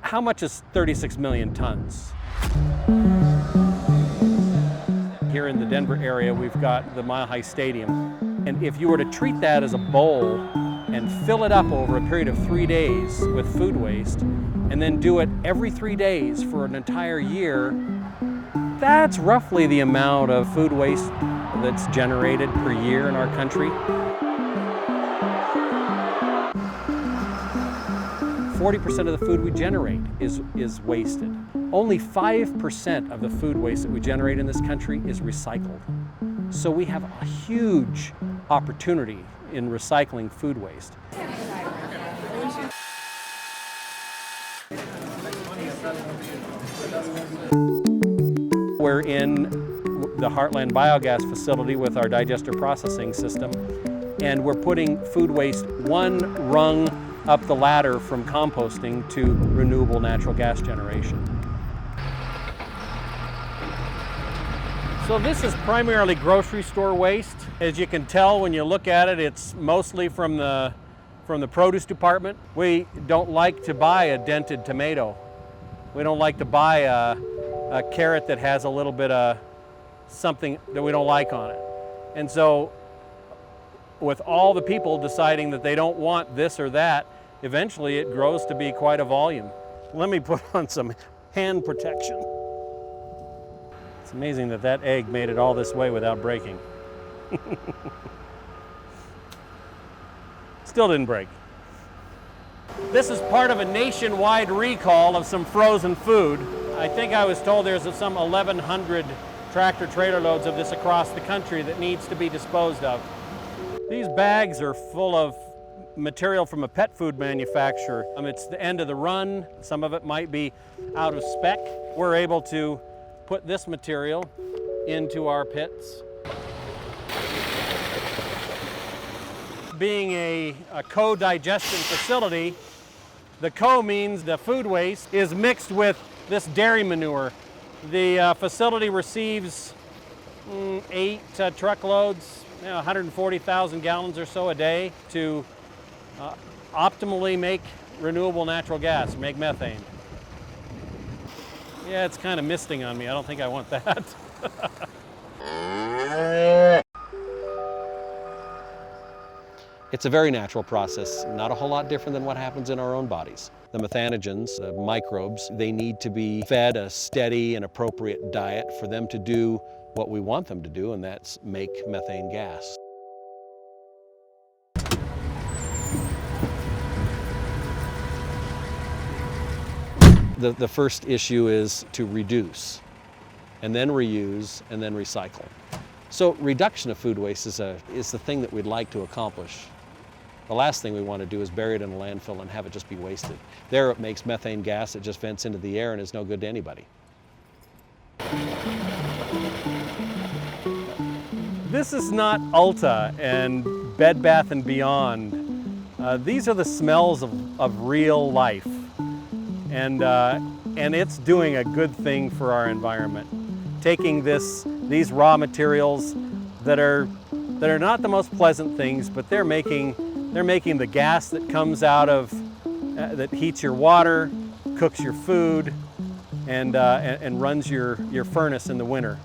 How much is 36 million tons? Here in the Denver area, we've got the Mile High Stadium. And if you were to treat that as a bowl and fill it up over a period of 3 days with food waste, and then do it every 3 days for an entire year, that's roughly the amount of food waste that's generated per year in our country. 40% of the food we generate is wasted. Only 5% of the food waste that we generate in this country is recycled. So we have a huge opportunity in recycling food waste. We're in the Heartland Biogas facility with our digester processing system, and we're putting food waste one rung up the ladder from composting to renewable natural gas generation. So this is primarily grocery store waste. As you can tell when you look at it, it's mostly from the produce department. We don't like to buy a dented tomato. We don't like to buy a carrot that has a little bit of something that we don't like on it. And so with all the people deciding that they don't want this or that, eventually it grows to be quite a volume. Let me put on some hand protection. It's amazing that that egg made it all this way without breaking. Still didn't break. This is part of a nationwide recall of some frozen food. I think I was told there's some 1,100 tractor trailer loads of this across the country that needs to be disposed of. These bags are full of material from a pet food manufacturer. It's the end of the run. Some of it might be out of spec. We're able to put this material into our pits. Being a co-digestion facility, the co means the food waste is mixed with this dairy manure. The facility receives 8 truckloads, 140,000 gallons or so a day to optimally make renewable natural gas, make methane. Yeah, it's kind of misting on me. I don't think I want that. It's a very natural process, not a whole lot different than what happens in our own bodies. The methanogens, microbes, they need to be fed a steady and appropriate diet for them to do what we want them to do, and that's make methane gas. The first issue is to reduce, and then reuse, and then recycle. So reduction of food waste is the thing that we'd like to accomplish. The last thing we want to do is bury it in a landfill and have it just be wasted. There it makes methane gas that just vents into the air and is no good to anybody. This is not Ulta and Bed Bath & Beyond. These are the smells of real life. And it's doing a good thing for our environment. Taking these raw materials that are not the most pleasant things, but they're making the gas that comes out of that heats your water, cooks your food, and runs your furnace in the winter.